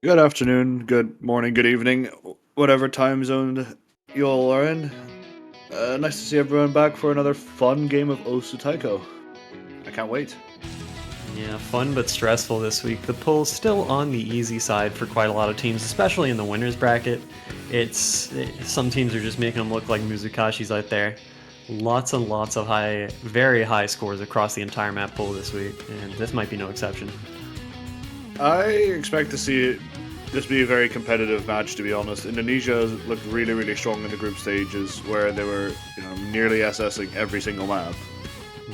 Good afternoon, good morning, good evening, whatever time zone you all are in. Nice to see everyone back for another fun game of OSU Taiko. I can't wait. Yeah, fun but stressful this week. The pull's still on the easy side for quite a lot of teams, especially in the winners bracket. Some teams are just making them look like Muzukashis out there. Lots and lots of very high scores across the entire map pool this week, and this might be no exception. I expect to see this be a very competitive match, to be honest. Indonesia looked really, really strong in the group stages where they were, nearly SSing every single map.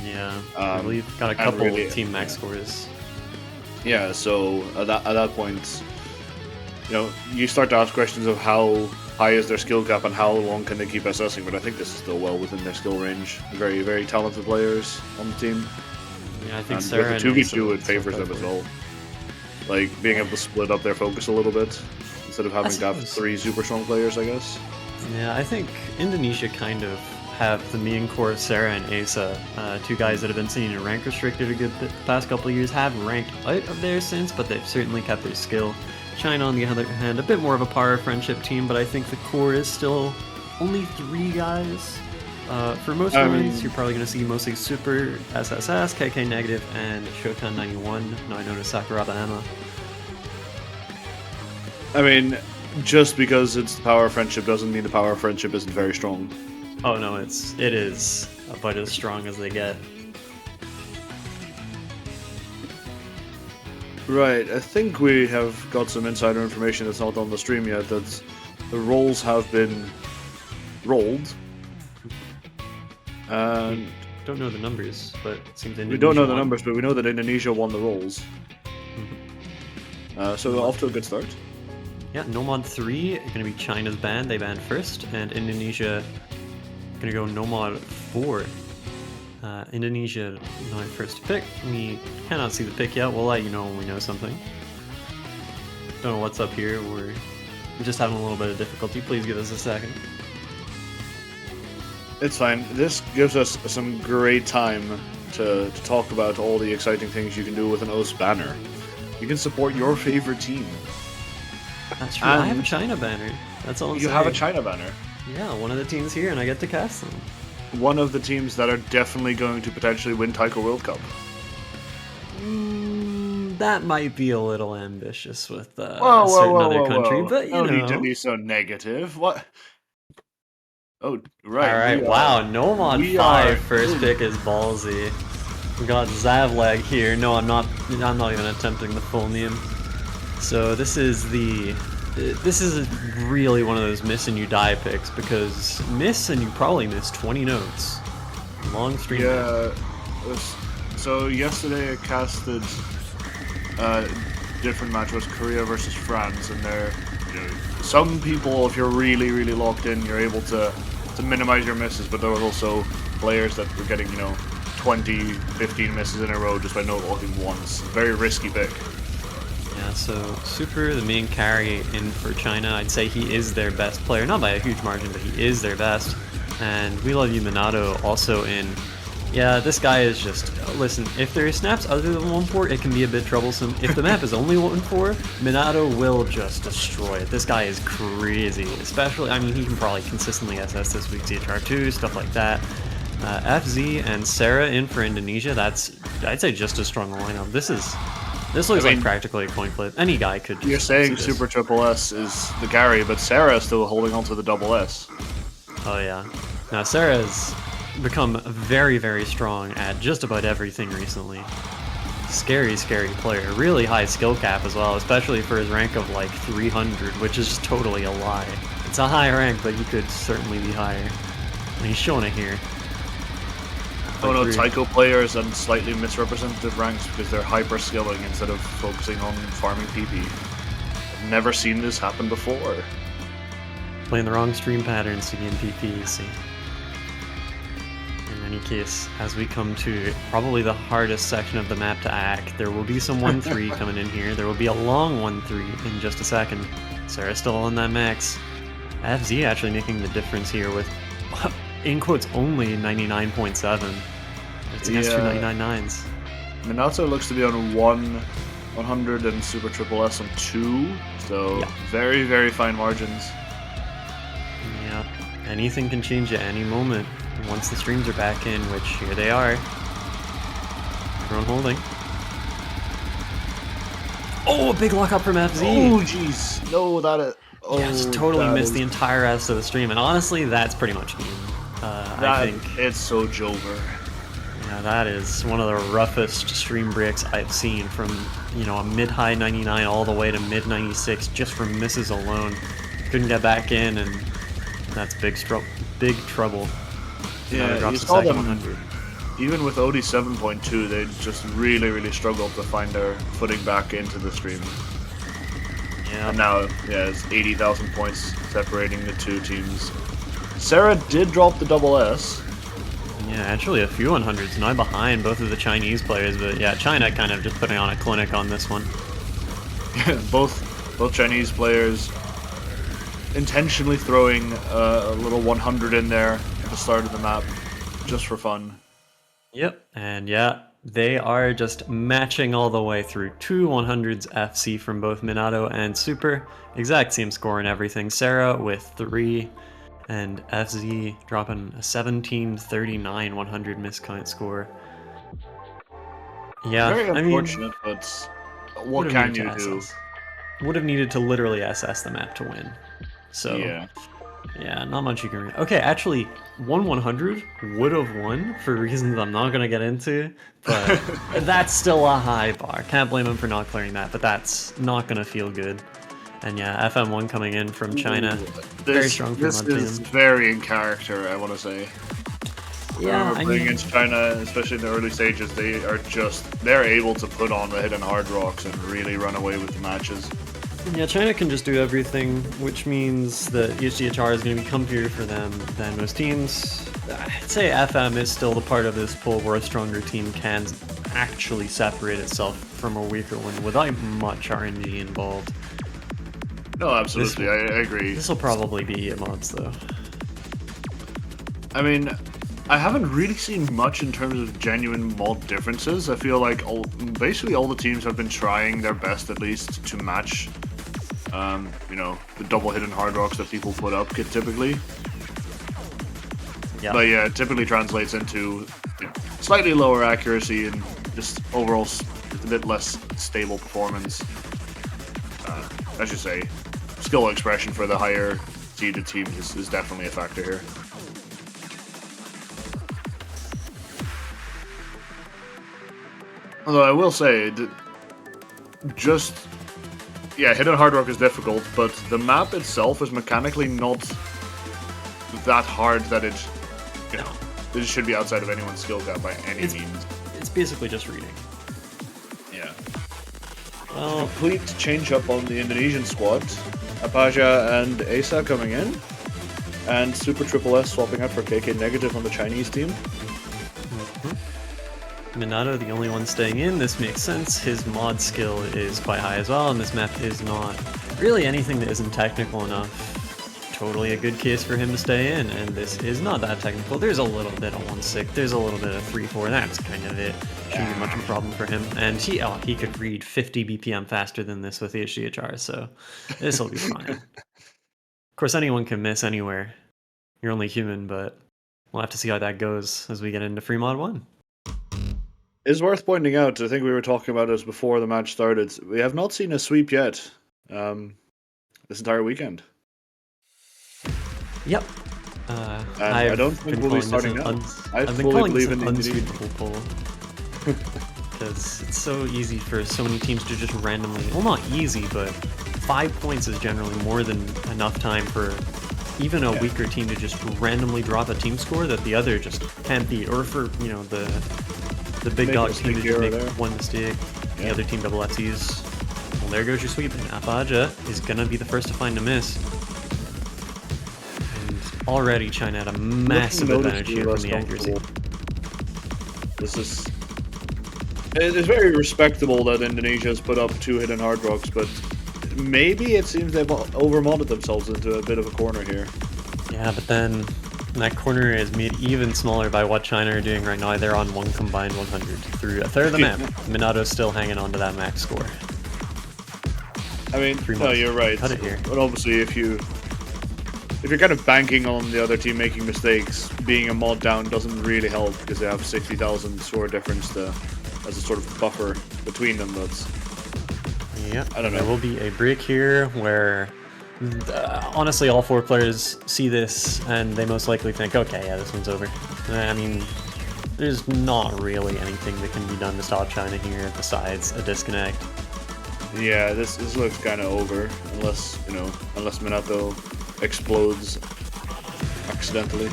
Yeah, I believe got a couple team max scores. Yeah, so at that point, you start to ask questions of how high is their skill cap and how long can they keep assessing, but I think this is still well within their skill range. Very, very talented players on the team. Yeah, I think Sarah with the 2v2 it favors them as well. Like, being able to split up their focus a little bit, instead of having to have three super strong players, I guess. Yeah, I think Indonesia kind of have the main core of Sarah and Asa, two guys that have been seen in rank restricted a good bit the past couple of years, have ranked out of there since, but they've certainly kept their skill. China, on the other hand, a bit more of a power friendship team, but I think the core is still only three guys. For most wins, you're probably going to see mostly Super, SSS, KK Negative, and Shotan 91, now known as Sakuraba Emma. I mean, just because it's the power friendship doesn't mean the power friendship isn't very strong. Oh no, it is about as strong as they get. Right, I think we have got some insider information that's not on the stream yet, that the roles have been rolled. And don't know the numbers, but it seems Indonesia we don't know the won. numbers, but we know that Indonesia won the roles. So off to a good start. Yeah, Nomad 3 going to be China's ban. They banned first, and Indonesia going to go Nomad 4. Indonesia not first to pick. We cannot see the pick yet. We'll let you know when we know something. Don't know what's up here. We're just having a little bit of difficulty. Please give us a second. It's fine. This gives us some great time to talk about all the exciting things you can do with an OS banner. You can support your favorite team. That's true. I have a China banner. That's all I'm saying. You have a China banner. Yeah, one of the teams here, and I get to cast them. One of the teams that are definitely going to potentially win TAIKO World Cup. That might be a little ambitious with a certain other country, but you know. No need to be so negative. What? Oh, right. Alright, wow, Nomad 5 first pick is ballsy. We got Zavlag here. No, I'm not even attempting the full name. So this is really one of those miss and you die picks, because miss and you probably miss 20 notes. Long stream. Yeah. So yesterday I casted different match was Korea versus France, and some people, if you're really, really locked in, you're able to minimize your misses, but there was also players that were getting, 20, 15 misses in a row just by no locking once. Very risky pick. Yeah, so Super, the main carry in for China, I'd say he is their best player. Not by a huge margin, but he is their best. And We Love You Minato also in. Yeah, this guy is just... listen, if there are snaps other than 1-4, it can be a bit troublesome. If the map is only 1-4, Minato will just destroy it. This guy is crazy. Especially, I mean, he can probably consistently SS this week's CHR2, stuff like that. FZ and Sarah in for Indonesia, that's, I'd say, just as strong a lineup. This looks like practically a coin flip. Any guy could just... You're saying Super Triple S is the carry, but Sarah is still holding on to the double S. Oh yeah. Now Sarah's become very, very strong at just about everything recently. Scary, scary player. Really high skill cap as well, especially for his rank of like 300, which is just totally a lie. It's a high rank, but you could certainly be higher. And he's showing it here. Oh no, TAIKO players and slightly misrepresentative ranks because they're hyper skilling instead of focusing on farming PP. I've never seen this happen before. Playing the wrong stream patterns to gain PP, you see. In any case, as we come to probably the hardest section of the map to act, there will be some 1-3 coming in here. There will be a long 1-3 in just a second. Sarah's still on that max. FZ actually making the difference here with, in quotes, only 99.7. It's against 299.9s. Minato looks to be on one 100 and Super Triple S on 2. So Yeah. very, very fine margins. Yeah, anything can change at any moment. Once the streams are back in, which here they are. Everyone holding. Oh, a big lockup from FZ. Oh, jeez. No, that is... Oh, Yeah, just totally that missed is- the entire rest of the stream. And honestly, that's pretty much game. I think it's so Jover. yeah, that is one of the roughest stream breaks I've seen from, you know, a mid-high 99 all the way to mid-96 just from misses alone. Couldn't get back in, and that's big trouble. Yeah, Another drops you to saw second them, 100. even with OD 7.2, they just really, really struggled to find their footing back into the stream. Yeah. And now, yeah, it's 80,000 points separating the two teams. Sarah did drop the double S. Yeah, actually a few 100s, not behind both of the Chinese players, but yeah, China kind of just putting on a clinic on this one. both Chinese players intentionally throwing a little 100 in there at the start of the map, just for fun. Yep, and yeah, they are just matching all the way through. 2 100s FC from both Minato and Super. Exact same score and everything. Sarah with 3, and FZ dropping a 1739 100 miscount score. Yeah, Very I mean, unfortunate, but what would've can needed you to do? SS. Would have needed to literally SS the map to win. So yeah, not much you can. Okay, actually, 100 would have won for reasons I'm not gonna get into, but that's still a high bar. Can't blame him for not clearing that, but that's not gonna feel good. And yeah, FM1 coming in from China, very strong from This is Montana. very in character, I want to say. Yeah, Remember playing against China, especially in the early stages, they're able to put on the hidden hard rocks and really run away with the matches. yeah, China can just do everything, which means that HDHR is going to be comfier for them than most teams. I'd say FM is still the part of this pool where a stronger team can actually separate itself from a weaker one without much RNG involved. No, absolutely, I agree. This will probably be mods though. I mean, I haven't really seen much in terms of genuine mod differences. I feel like basically all the teams have been trying their best, at least, to match, you know, the double hidden hard rocks that people put up typically. Yeah. But yeah, it typically translates into slightly lower accuracy and just overall a bit less stable performance. I should say, skill expression for the higher seeded teams is definitely a factor here. Although I will say, yeah, hidden hard rock is difficult, but the map itself is mechanically not that hard that it, you know, it should be outside of anyone's skill gap by any means. It's basically just reading. Yeah. Well, Complete change up on the Indonesian squad. Apaja and Asa coming in, and Super Triple S swapping out for KK Negative on the Chinese team. Minato, the only one staying in. This makes sense. His mod skill is quite high as well, and this map is not really anything that isn't technical enough. Totally a good case for him to stay in, and this is not that technical. There's a little bit of 1-6, there's a little bit of 3-4, that's kind of it. Shouldn't be much of a problem for him. And he could read 50 BPM faster than this with the HDHR, so this will be fine. Of course, anyone can miss anywhere. You're only human, but we'll have to see how that goes as we get into Free Mod 1. It's worth pointing out, I think we were talking about this before the match started, we have not seen a sweep yet this entire weekend. Yep. I don't think we'll be starting out. I've been fully calling believe this in an the Indonesian. unsweepable poll. Because it's so easy for so many teams to just randomly, well, not easy, but 5 points is generally more than enough time for even a weaker team to just randomly drop a team score that the other just can't beat, or for, you know, the big Make dog a team to mistake just here or make there. one mistake, the other team double FCs. Well, there goes your sweep, and Apaja is gonna be the first to find a miss. And already China had a massive advantage here from the accuracy. This is... It's very respectable that Indonesia has put up 2 hidden hard rocks, but maybe it seems they've over-modded themselves into a bit of a corner here. Yeah, but then And that corner is made even smaller by what China are doing right now. They're on one combined 100 through a third of the map. Minato's still hanging on to that max score. I mean, no, you're right. Cut it here. But obviously, if you're kind of banking on the other team making mistakes, being a mod down doesn't really help because they have 60,000 score difference as a sort of buffer between them. But yeah, I don't know. There will be a break here where honestly all 4 players see this and they most likely think, okay, yeah, this one's over. I mean, there's not really anything that can be done to stop China here besides a disconnect. Yeah, this looks kind of over unless Minato explodes accidentally.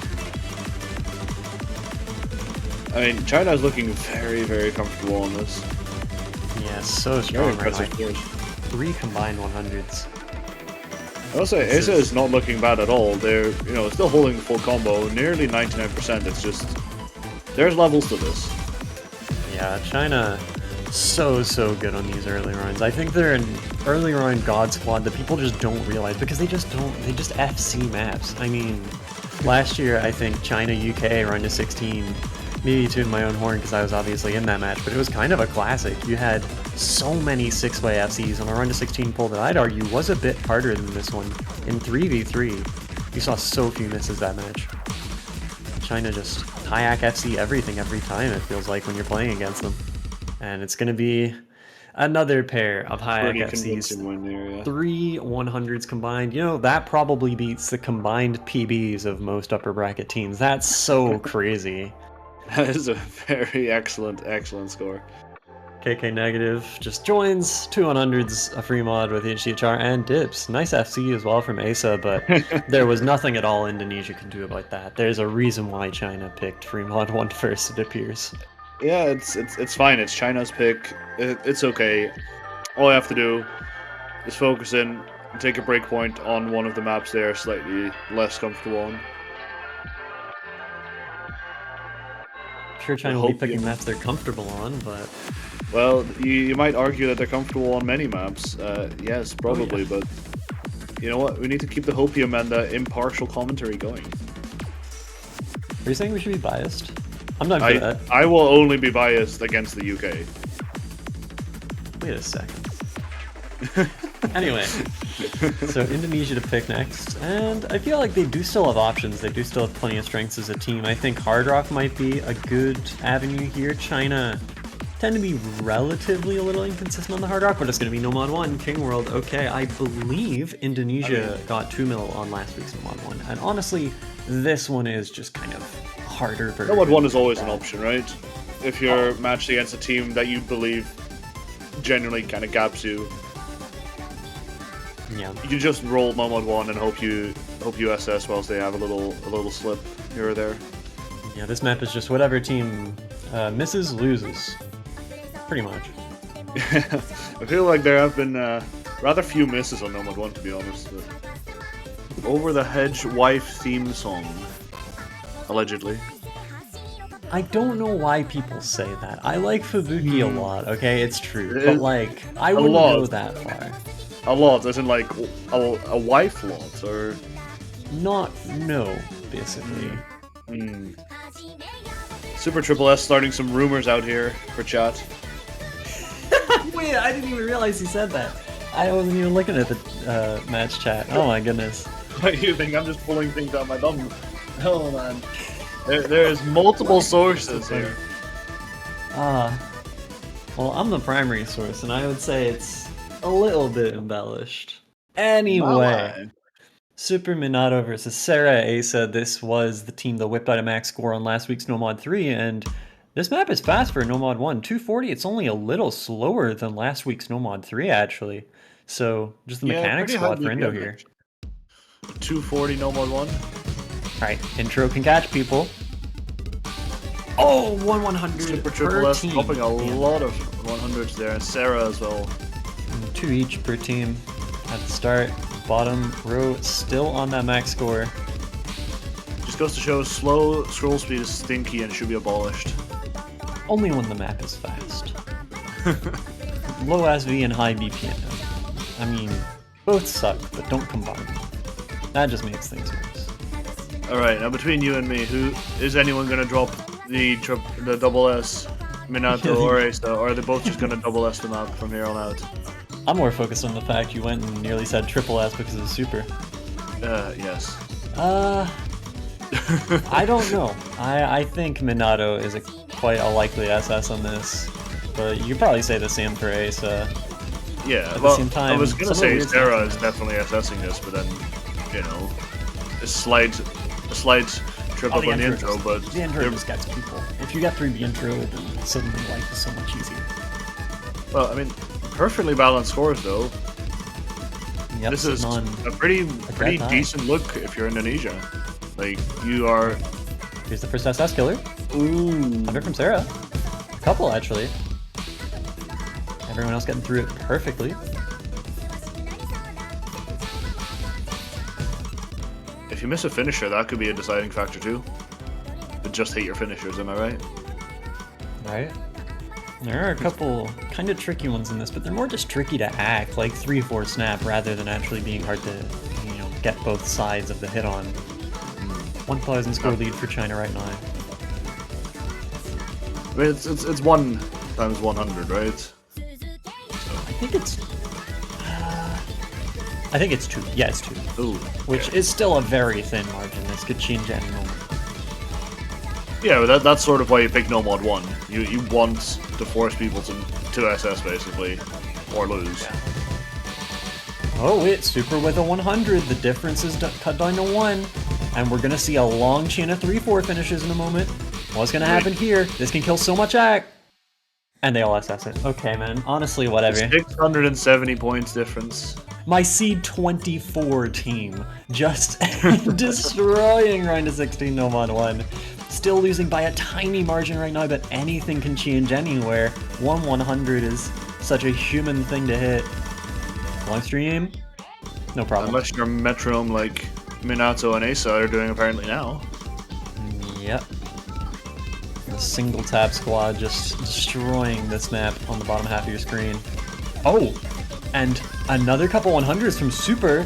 I mean, China is looking very, very comfortable on this. Yeah, so strong right now. Scores. 3 combined 100s. I will say, Asa is not looking bad at all. They're, still holding the full combo, nearly 99%. It's just, there's levels to this. Yeah, China, so good on these early rounds. I think they're an early round god squad that people just don't realize because they just FC maps. I mean, last year I think China UK round to 16, maybe tooting my own horn because I was obviously in that match, but it was kind of a classic. You had so many 6-way FCs on a round to 16 poll that I'd argue was a bit harder than this one. In 3v3, you saw so few misses that match. China just kayak FC everything every time, it feels like, when you're playing against them. And it's going to be another pair of kayak FCs. 3 100s combined. That probably beats the combined PBs of most upper bracket teams. That's so crazy. That is a very excellent score. KK Negative just joins 2 100s, a free mod with HDHR and dips. Nice FC as well from Asa, but there was nothing at all Indonesia could do about that. There's a reason why China picked free mod 1 first, it appears. Yeah, it's fine. It's China's pick. It's okay. All I have to do is focus in and take a breakpoint on one of the maps they are slightly less comfortable on. Sure, China will be picking maps they're comfortable on, but... Well, you might argue that they're comfortable on many maps. Yes, probably, but... You know what? We need to keep the hopium and the impartial commentary going. Are you saying we should be biased? I'm not for that. I will only be biased against the UK. Wait a second. Anyway, so Indonesia to pick next, and I feel like they do still have options. They do still have plenty of strengths as a team. I think Hard Rock might be a good avenue here. China tend to be relatively a little inconsistent on the Hard Rock, but it's going to be Nomad 1, King World. Okay, I believe Indonesia got 2 mil on last week's Nomad 1, and honestly, this one is just kind of harder version. Nomad 1 is always an option, right? If you're matched against a team that you believe genuinely kind of gaps you. Yeah. You can just roll Nomad 1 and hope you SS whilst they have a little slip here or there. Yeah, this map is just whatever team misses, loses. Pretty much. I feel like there have been rather few misses on Nomad 1, to be honest. But Over the Hedge wife theme song. Allegedly. I don't know why people say that. I like Fubuki a lot, okay? It's true. But, like, I wouldn't go that far. A lot, as in, like, a wife lot, or... No, basically. Super Triple S starting some rumors out here for chat. Wait, I didn't even realize he said that. I wasn't even looking at the match chat. Oh my goodness. What do you think? I'm just pulling things out my bum. Oh man. There's multiple sources here. Well, I'm the primary source, and I would say it's a little bit embellished. Anyway, Super Minato versus Sarah Asa. This was the team that whipped out a max score on last week's Nomad 3, and this map is fast for Nomad 1. 240, it's only a little slower than last week's Nomad 3, actually. So, just the mechanics squad for Indo here. 240 Nomad 1. Alright, intro can catch people. Oh, 100 Super Triple S dropping a lot of 100s there, and Sarah as well. 2 each per team at the start. Bottom row still on that max score. Just goes to show slow scroll speed is stinky and should be abolished. Only when the map is fast. Low SV and high BPM. I mean, both suck, but don't combine them. That just makes things worse. All right, now between you and me, who is anyone gonna drop the double S, Minato or Asa, or are they both just gonna double S the map from here on out? I'm more focused on the fact you went and nearly said triple S because of the super. Yes. I don't know. I think Minato is quite a likely SS on this, but you could probably say the same for Asa. Yeah, At well, the same time, I was gonna say some of the Sarah weird is definitely SSing this, but then, you know, a slight trip up on the intro, but the intro just gets people. If you get through the intro, then suddenly life is so much easier. Well, I mean, perfectly balanced scores though. Yep, This is a pretty decent look if you're Indonesia. Like, you are... Here's the first SS killer. Ooh. 100 from Sarah. A couple, actually. Everyone else getting through it perfectly. If you miss a finisher, that could be a deciding factor too. But just hate your finishers, am I right? Right. There are a couple kind of tricky ones in this, but they're more just tricky to act, like 3-4 snap, rather than actually being hard to, you know, get both sides of the hit on. 1,000 score lead for China right now. I mean, it's 1 times 100, right? I think it's 2. Yeah, it's 2. Ooh. Which is still a very thin margin. This could change any moment. Yeah, but that's sort of why you pick no mod 1. You want to force people to SS basically, or lose. Yeah. Oh, it's super with a 100. The difference is cut down to 1. And we're gonna see a long chain of 3-4 finishes in a moment. What's gonna happen here? This can kill so much act. And they all SS it. Okay, man. Honestly, whatever. 670 points difference. My Seed 24 team just destroying round of 16 no mod 1. Still losing by a tiny margin right now, but anything can change anywhere. 1/100 is such a human thing to hit. Long stream? No problem. Unless you're metronome like Minato and Asa are doing apparently now. Yep. The single tap squad just destroying this map on the bottom half of your screen. Oh! And another couple 100s from Super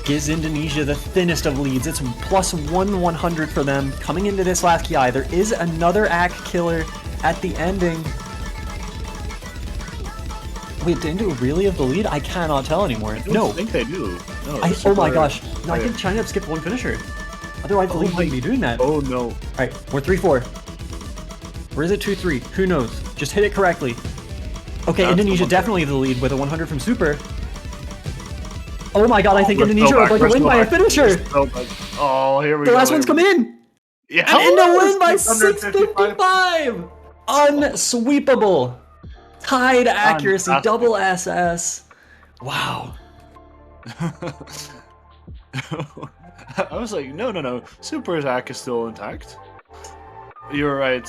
gives Indonesia the thinnest of leads. It's +1/100 for them coming into this last KI. There is another act killer at the ending. Wait, did Indo really have the lead? I cannot tell anymore. I don't think they do. No, oh my gosh. No, I think China have skipped one finisher. Otherwise, the league wouldn't be doing that. Oh no. Alright, we're 3-4. Or is it 2-3? Who knows? Just hit it correctly. Okay, That's Indonesia definitely the lead with a 100 from Super. Oh my god, I think Indonesia are about to win by a finisher! Oh, here we go. The last one's come in! Yeah, And Indo win by 655. 655! Unsweepable! Tied accuracy, Fantastic. double SS. Wow. I was like, no. Super's hack is still intact. You were right.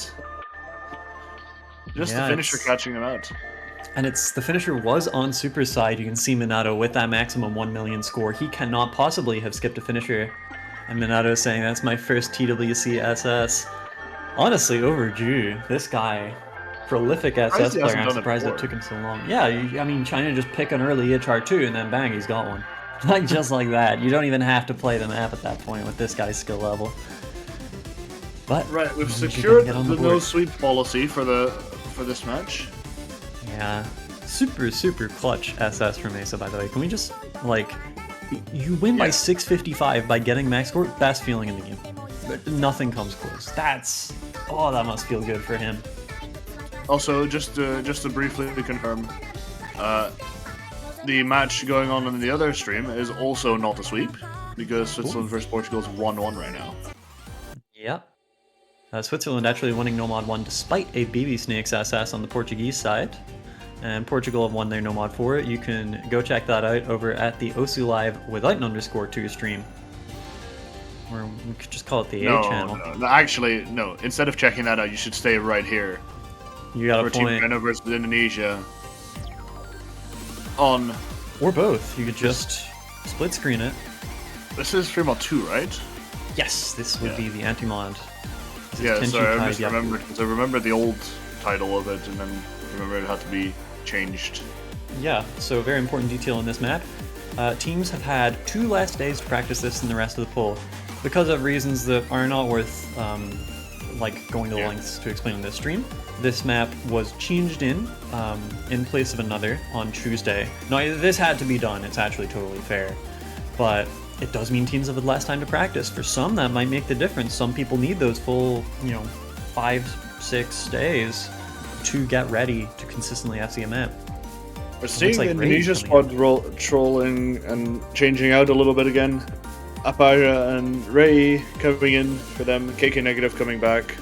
Just the finisher catching him out. And the finisher was on Super's side. You can see Minato with that maximum 1 million score. He cannot possibly have skipped a finisher. And Minato is saying, that's my first TWC SS. Honestly, overdue. This guy, prolific SS player, I'm surprised it took him so long. Yeah, I mean, China just pick an early HR2 and then bang, he's got one. Like, just like that. You don't even have to play the map at that point with this guy's skill level. But right, we've secured the no sweep policy for this match. Yeah, super clutch SS from Asa, by the way. Can we just, like, you win by 655 by getting max score? Best feeling in the game. But nothing comes close. That must feel good for him. Also, just to briefly confirm, the match going on in the other stream is also not a sweep, because Switzerland versus Portugal is 1-1 right now. Yep. Switzerland actually winning No Mod 1 despite a BB Snakes SS on the Portuguese side. And Portugal have won their No Mod 4. You can go check that out over at the OSU Live without an _2 stream. Or we could just call it the A channel. No, actually, no. Instead of checking that out, you should stay right here. You got a for point. Team China versus Indonesia. On. Or both. You could just split screen it. This is free mod 2, right? Yes, this would be the anti-mod. Yeah, sorry, I just remembered, because I remember the old title of it, and then remember it had to be changed. Yeah, so very important detail in this map. Teams have had 2 less days to practice this than the rest of the pool. because of reasons that are not worth like going to Yeah. lengths to explain in this stream. This map was changed in place of another on Tuesday. Now this had to be done. It's actually totally fair, but it does mean teams have had less time to practice. For some, that might make the difference. Some people need those full, 5-6 days to get ready to consistently FC a map. We're seeing like the Indonesia Ray's coming squad trolling and changing out a little bit again. Apaja and Ray coming in for them. KK negative coming back.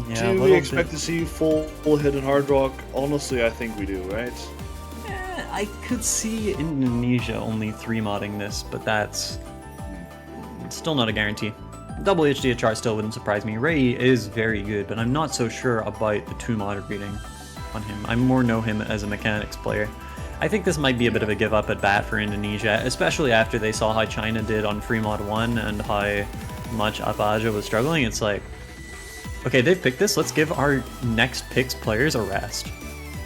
Yeah, Do we expect to see full hidden hard rock? Honestly, I think we do, right? I could see Indonesia only 3-modding this, but that's still not a guarantee. Double HDHR still wouldn't surprise me. Ray is very good, but I'm not so sure about the 2-mod reading on him. I more know him as a mechanics player. I think this might be a bit of a give up at bat for Indonesia, especially after they saw how China did on Free Mod 1 and how much Apaja was struggling. It's like, okay, they've picked this, let's give our next picks players a rest.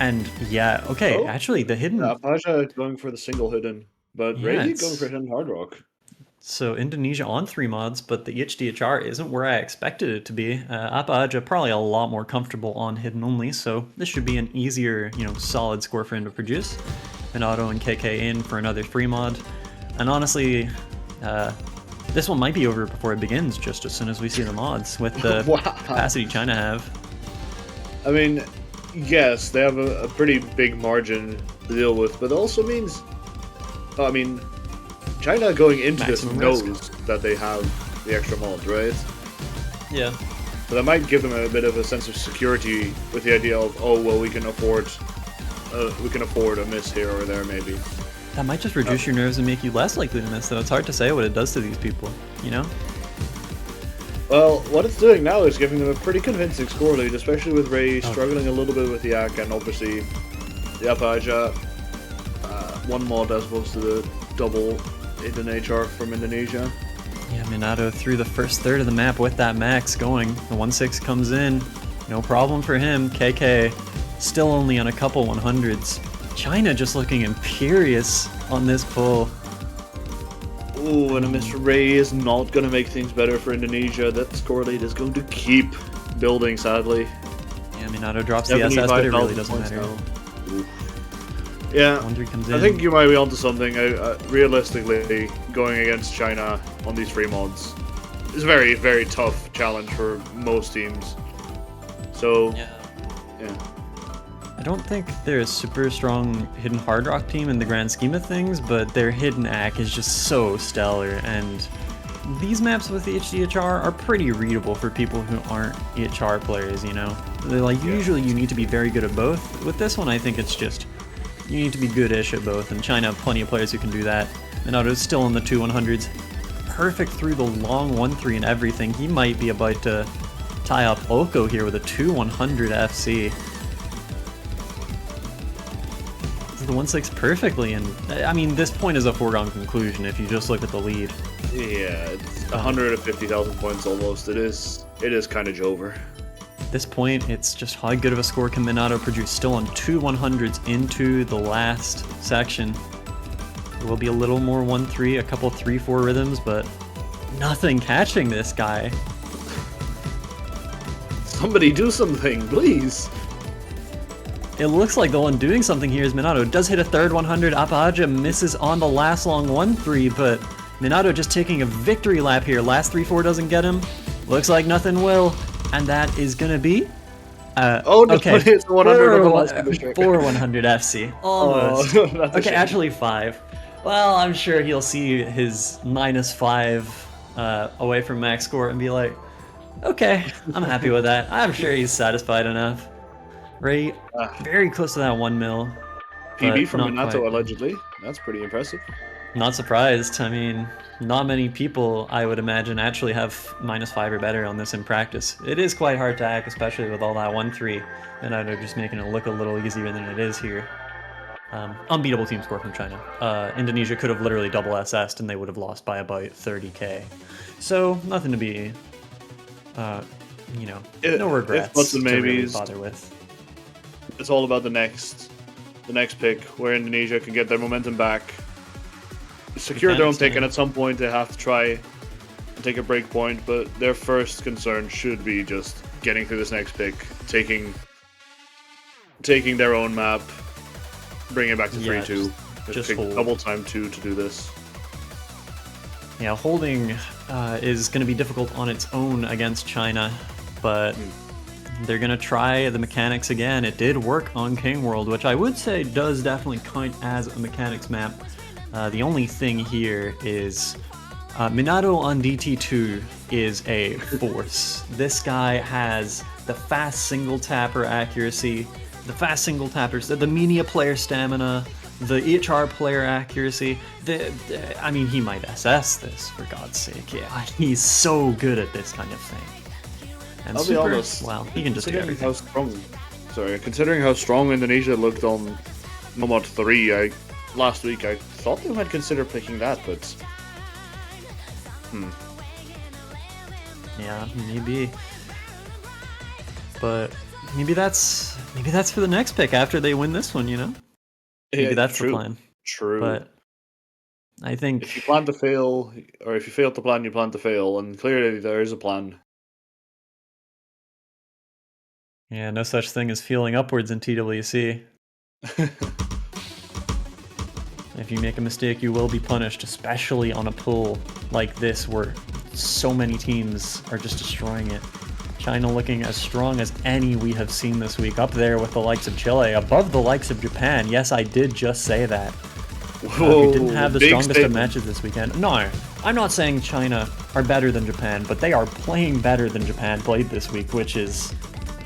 And yeah, okay, actually the hidden... Apaja going for the single hidden, but Ray it's- going for hidden hard rock. So Indonesia on 3 mods, but the HDHR isn't where I expected it to be. Apaja probably a lot more comfortable on hidden only, so this should be an easier, solid score for him to produce. Minato and KK in for another 3 mod. And honestly, this one might be over before it begins, just as soon as we see the mods, with the Wow. capacity China have. I mean, yes, they have a pretty big margin to deal with, but it also means, China going into Maximum this risk. knows that they have the extra mods, right? Yeah. So that might give them a bit of a sense of security with the idea of, oh well, we can afford a miss here or there, maybe. That might just reduce your nerves and make you less likely to miss, though. It's hard to say what it does to these people, Well, what it's doing now is giving them a pretty convincing score lead, especially with Ray struggling a little bit with the Yak and obviously the Apaja 1 mod as opposed to the double hidden HR from Indonesia. Yeah, Minato through the first third of the map with that max going. The 1-6 comes in, no problem for him. KK still only on a couple 100s. China just looking imperious on this pull. Ooh, and a miss from Ray is not going to make things better for Indonesia. That score lead is going to keep building, sadly. Yeah, Minato drops the SS, but it really 75,000 doesn't points matter. now. Oof. Yeah, 1-3 comes in. I think you might be onto something. Realistically, going against China on these free mods is a very, very tough challenge for most teams. So, yeah. I don't think they're a super strong hidden hard rock team in the grand scheme of things, but their hidden AC is just so stellar, and these maps with the HDHR are pretty readable for people who aren't EHR players, They're like, usually you need to be very good at both. With this one, I think it's just, you need to be good-ish at both, and China have plenty of players who can do that. Minato's still in the 2-100s. Perfect through the long 1-3 and everything. He might be about to tie up Oko here with a 2-100 FC. The 1-6 perfectly, and I mean, this point is a foregone conclusion if you just look at the lead. Yeah, it's 150,000 points almost. It is kind of over. At this point, it's just how good of a score can Minato produce. Still on 2 100s into the last section. There will be a little more 1-3, a couple 3-4 rhythms, but nothing catching this guy. Somebody do something, please. It looks like the one doing something here is Minato. Does hit a third 100. Apaja misses on the last long 1-3, but Minato just taking a victory lap here. Last 3-4 doesn't get him. Looks like nothing will. And that is going to be... okay. It's 100 4 100 FC. Almost. Okay, actually 5. Well, I'm sure he'll see his -5 away from max score and be like, okay, I'm happy with that. I'm sure he's satisfied enough. Ray, very close to that 1 mil. PB from not Minato, quite. allegedly. That's pretty impressive. Not surprised. I mean, not many people, I would imagine, actually have -5 or better on this in practice. It is quite hard to hack, especially with all that 1-3. Minato just making it look a little easier than it is here. Unbeatable team score from China. Indonesia could have literally double SS'd and they would have lost by about 30k. So, nothing to be, no regrets buts and to really maybes. bother with. It's all about the next pick, where Indonesia can get their momentum back, secure their own pick, and at some point they have to try take a break point, but their first concern should be just getting through this next pick, taking their own map, bringing it back to 3-2. Just pick hold. double time 2 to do this. Yeah, holding is going to be difficult on its own against China, but they're going to try the mechanics again. It did work on King World, which I would say does definitely count as a mechanics map. The only thing here is Minato on DT2 is a force. This guy has the fast single tapper accuracy, the fast single tappers, the Minia player stamina, the EHR player accuracy. I mean, he might SS this, for God's sake. Yeah, he's so good at this kind of thing. And I'll super, be honest, well, he can just do everything. Considering how strong Indonesia looked on Nomad 3, last week I thought they might consider picking that, but Yeah, maybe. But maybe that's for the next pick after they win this one, you know? Maybe that's true. the plan. True. But I think if you plan to fail, or if you fail to plan, you plan to fail, and clearly there is a plan. yeah, no such thing as feeling upwards in TWC. If you make a mistake, you will be punished, especially on a pool like this where so many teams are just destroying it. China looking as strong as any we have seen this week, up there with the likes of Chile, above the likes of Japan. Yes, I did just say that. Who didn't have the strongest of matches this weekend. No, I'm not saying China are better than Japan, but they are playing better than Japan played this week, which is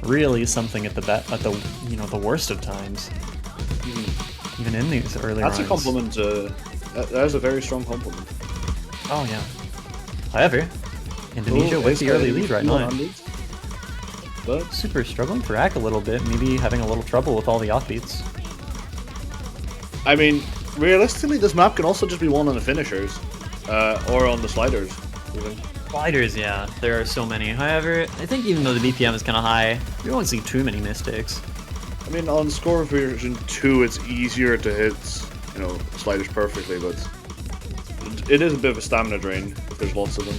really something at the worst of times. Even in these early rounds. That's a compliment. That is a very strong compliment. Oh yeah. However, Indonesia with the early lead right now. But super struggling for Ak a little bit, maybe having a little trouble with all the offbeats. I mean, realistically, this map can also just be won on the finishers, or on the sliders, even. Sliders, yeah, there are so many. However, I think even though the BPM is kind of high, you won't see too many mistakes. I mean, on score version 2, it's easier to hit, sliders perfectly, but it is a bit of a stamina drain if there's lots of them.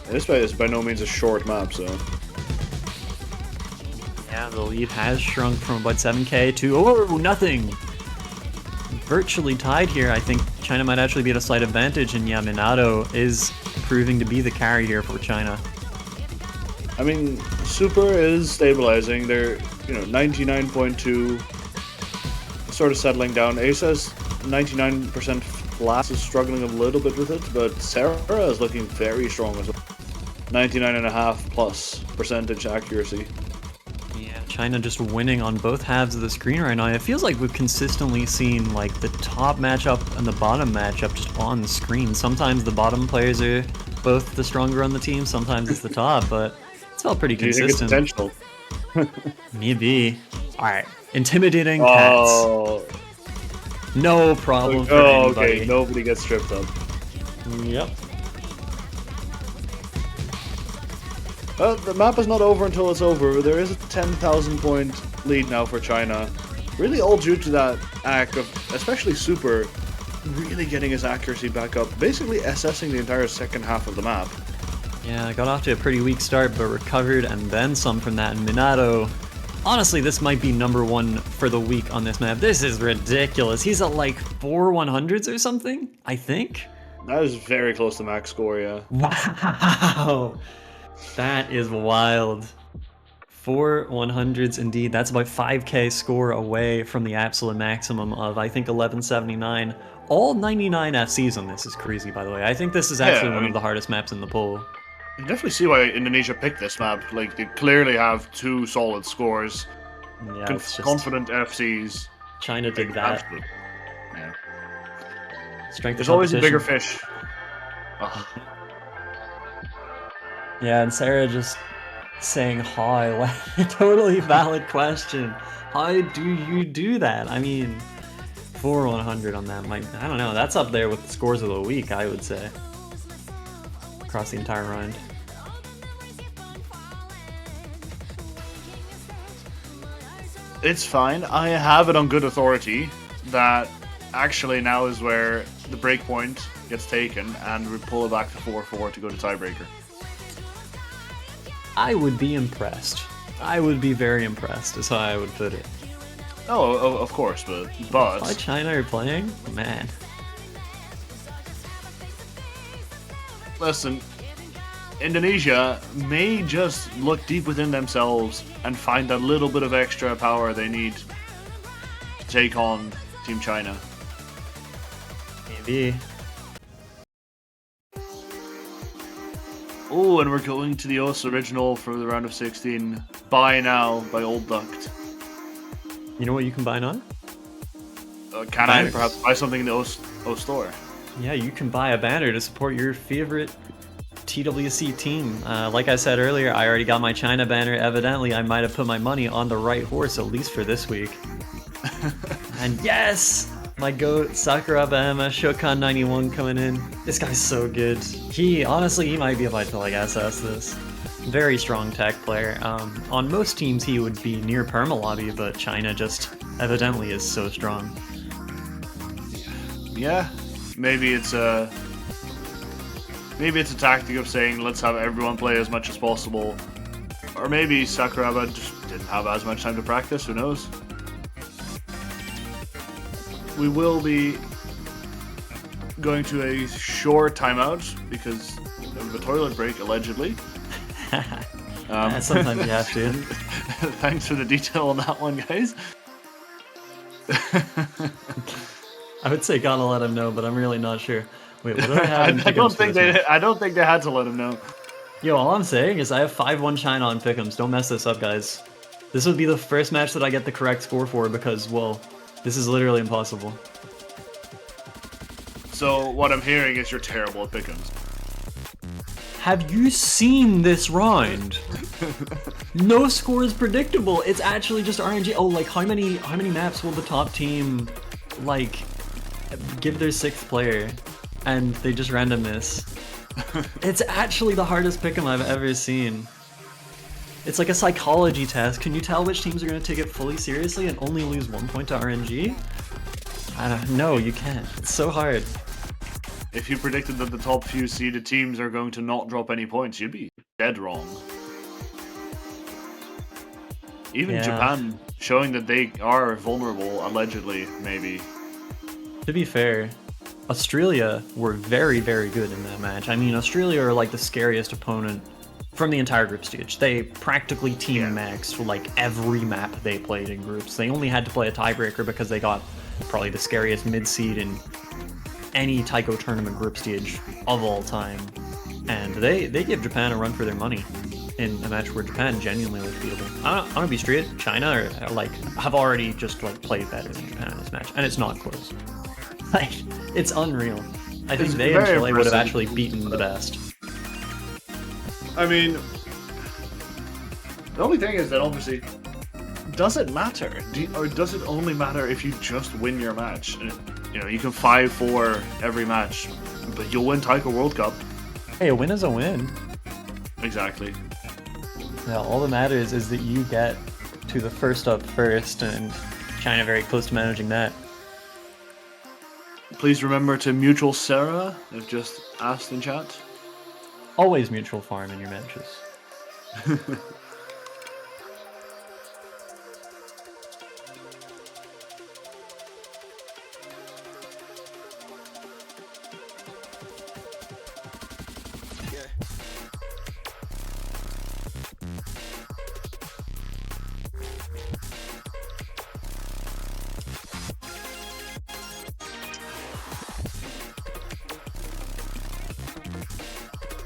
And this way is by no means a short map, so. Yeah, the lead has shrunk from about 7k to nothing. Virtually tied here. I think China might actually be at a slight advantage, and yeah, Minato is proving to be the carry here for China. I mean, Super is stabilizing. They're, 99.2, sort of settling down. Asa's 99% flat, is struggling a little bit with it, but Sarah is looking very strong as well. 99.5+% accuracy. Yeah, China just winning on both halves of the screen right now. It feels like we've consistently seen like the top matchup and the bottom matchup just on the screen. Sometimes the bottom players are both the stronger on the team, sometimes it's the top, but it's all pretty consistent. Do you think it's intentional? Maybe. Alright, intimidating cats. No problem for anybody. Okay, nobody gets tripped up. Yep. The map is not over until it's over. There is a 10,000 point lead now for China. Really all due to that act of, especially Super, really getting his accuracy back up. Basically assessing the entire second half of the map. Yeah, got off to a pretty weak start, but recovered and then some from that. And Minato, honestly, this might be #1 for the week on this map. This is ridiculous. He's at like 4 100s or something, I think. That is very close to max score, yeah. Wow. That is wild. 4 100s indeed. That's about 5k score away from the absolute maximum of, I think, 1179. All 99 FCs on this is crazy, by the way. I think this is actually one of the hardest maps in the pool. You can definitely see why Indonesia picked this map. Like, they clearly have 2 solid scores. Yeah, Confident FCs. China did that. Absolutely. Yeah. Strength There's always a bigger fish. Oh. Yeah, and Sarah just saying hi, like, a totally valid question. How do you do that? I mean, 4 100 on that might, I don't know, that's up there with the scores of the week, I would say. Across the entire round. It's fine. I have it on good authority that actually now is where the break point gets taken and we pull it back to 4-4 to go to tiebreaker. I would be impressed. I would be very impressed, is how I would put it. Oh, of course, but Why China are playing? Man. Listen, Indonesia may just look deep within themselves and find that little bit of extra power they need to take on Team China. Maybe. Oh, and we're going to the OSU original for the round of 16. Buy now by Old Duct. You know what you can buy now? Can Banners. I perhaps buy something in the O store? Yeah, you can buy a banner to support your favorite TWC team. Like I said earlier, I already got my China banner. Evidently, I might have put my money on the right horse, at least for this week. And yes! My GOAT, Sakuraba Emma, Shokan 91 coming in. This guy's so good. Honestly, he might be able to like SS this. Very strong tech player. On most teams, he would be near perma lobby, but China just evidently is so strong. Yeah, maybe it's a tactic of saying let's have everyone play as much as possible, or maybe Sakuraba just didn't have as much time to practice. Who knows? We will be going to a short timeout because of a toilet break, allegedly. Sometimes you have to. Thanks for the detail on that one, guys. I would say gotta let him know, but I'm really not sure. Wait, what do I have in I don't pick'ems think for this match? I don't think they had to let him know. Yo, all I'm saying is I have 5-1 China on pick'ems. Don't mess this up, guys. This would be the first match that I get the correct score for because, well, this is literally impossible. So what I'm hearing is you're terrible at pick'ems. Have you seen this round? No score is predictable. It's actually just RNG. Oh, like how many maps will the top team like give their 6th player, and they just random miss? It's actually the hardest pick'em I've ever seen. It's like a psychology test. Can you tell which teams are going to take it fully seriously and only lose 1 point to RNG? I don't know. You can't. It's so hard. If you predicted that the top few seeded teams are going to not drop any points, you'd be dead wrong. Even Yeah. Japan showing that they are vulnerable, allegedly, maybe. To be fair, Australia were very, very good in that match. I mean, Australia are like the scariest opponent from the entire group stage. They practically team maxed for like every map they played in groups. They only had to play a tiebreaker because they got probably the scariest mid-seed in any TAIKO tournament group stage of all time. And they give Japan a run for their money in a match where Japan genuinely looked beatable. I'm gonna be straight, China are like have already just like played better than Japan in this match, and it's not close. Like, it's unreal. I think they and Chile would have actually beaten the best. I mean, the only thing is that obviously, does it matter? Or does it only matter if you just win your match? And, you know, you can 5-4 every match, but you'll win TAIKO World Cup. Hey, a win is a win. Exactly. Yeah, all that matters is that you get to the first up first, and China very close to managing that. Please remember to mutual Sarah, I've just asked in chat. Always mutual farm in your matches.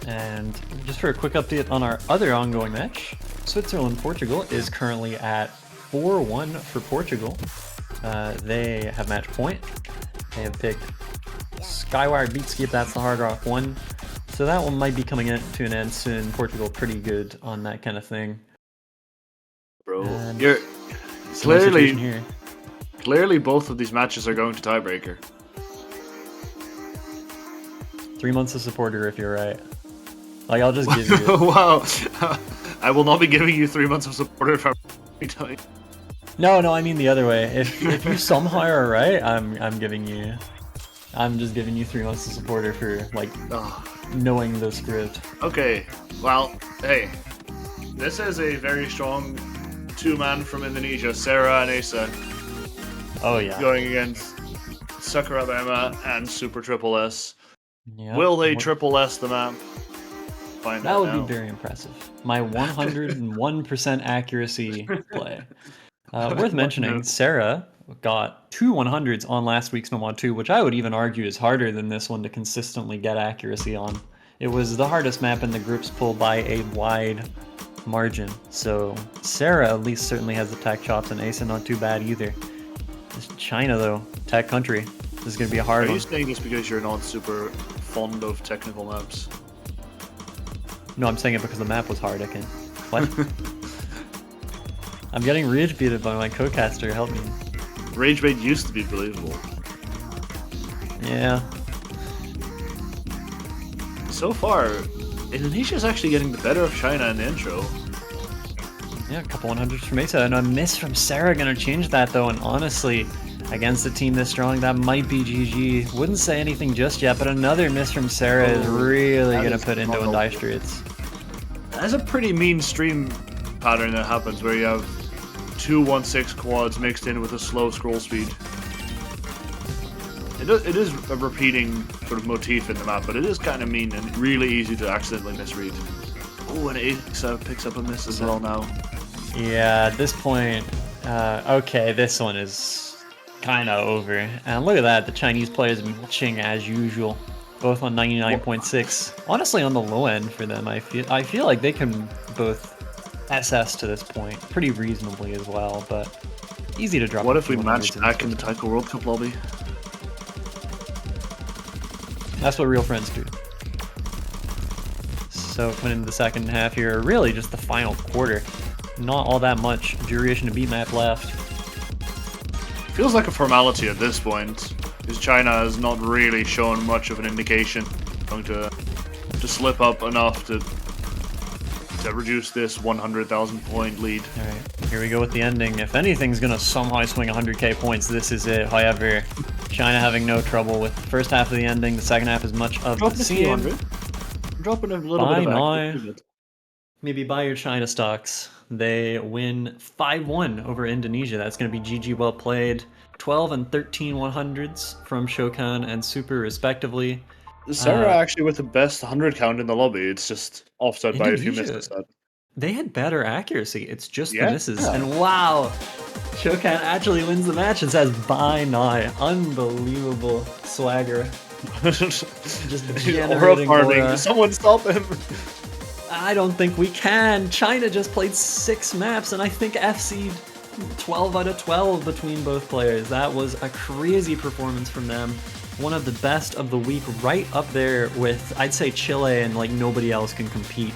And just for a quick update on our other ongoing match, Switzerland-Portugal is currently at 4-1 for Portugal. They have match point. They have picked Skywire Beatskip, that's the hard rock one. So that one might be coming to an end soon. Portugal pretty good on that kind of thing. Bro, And you're similar situation clearly, here. clearly both of these matches are going to tiebreaker. 3 months of supporter if you're right. Like, I'll just give you it. Wow. I will not be giving you 3 months of support if I'm telling you. No, no, I mean the other way. If you somehow are right, I'm just giving you 3 months of supporter for like Oh, knowing the script. okay, well, hey, this is a very strong two-man from Indonesia, Sarah and Asa, Oh yeah. going against Sakurabama and Super Triple S. Yeah. Will they Triple S the map? Find That out would now. be very impressive. My 101% accuracy play. Worth mentioning, Sarah got 2 100s on last week's Nomad 2, which I would even argue is harder than this one to consistently get accuracy on. It was the hardest map in the groups pool by a wide margin. So Sarah at least certainly has the tech chops, and Asa not too bad either. It's China though, tech country. This is going to be a hard Are one. you saying this because you're not super fond of technical maps? No, I'm saying it because the map was hard, I can. What? I'm getting rage beated by my co-caster, help me. Rage bait used to be believable. Yeah. So far, Indonesia's actually getting the better of China in the intro. Yeah, a couple 100s from Mesa, and a miss from Sarah gonna change that though, and honestly, against a team this strong, that might be GG. Wouldn't say anything just yet, but another miss from Sarah is really gonna put Indo in dire straits. That's a pretty mean stream pattern that happens where you have 2-1-6 quads mixed in with a slow scroll speed. It is a repeating sort of motif in the map, but it is kind of mean and really easy to accidentally misread. Oh, and Asa picks up a miss as well now. Yeah, at this point, okay, this one is kind of over. And look at that, the Chinese players matching as usual, both on 99.6. Honestly, on the low end for them, I feel like they can both SS to this point pretty reasonably as well, but easy to drop. What if we match back in the TAIKO World Cup lobby? That's what real friends do. So coming into the second half here, really just the final quarter. Not all that much duration to beat map left. Feels like a formality at this point, because China has not really shown much of an indication going to slip up enough to reduce this 100,000 point lead. Alright, here we go with the ending. If anything's gonna somehow swing 100k points, this is it. However, China having no trouble with the first half of the ending, the second half is much of the same. Dropping a little Buy bit of now. activity. Maybe buy your China stocks. They win 5-1 over Indonesia. That's going to be GG well played. 12 and 13 100s from Shokan and Super respectively. Sarah actually with the best 100 count in the lobby. It's just offset by a few Indonesia, misses. They had better accuracy. It's just the Yeah. misses. And wow, Shokan actually wins the match and says bye now. Unbelievable swagger. Just Aura generating farming. aura. Someone stop him. I don't think we can. China just played 6 maps, and I think FC'd 12 out of 12 between both players. That was a crazy performance from them. One of the best of the week, right up there with, I'd say, Chile, and like nobody else can compete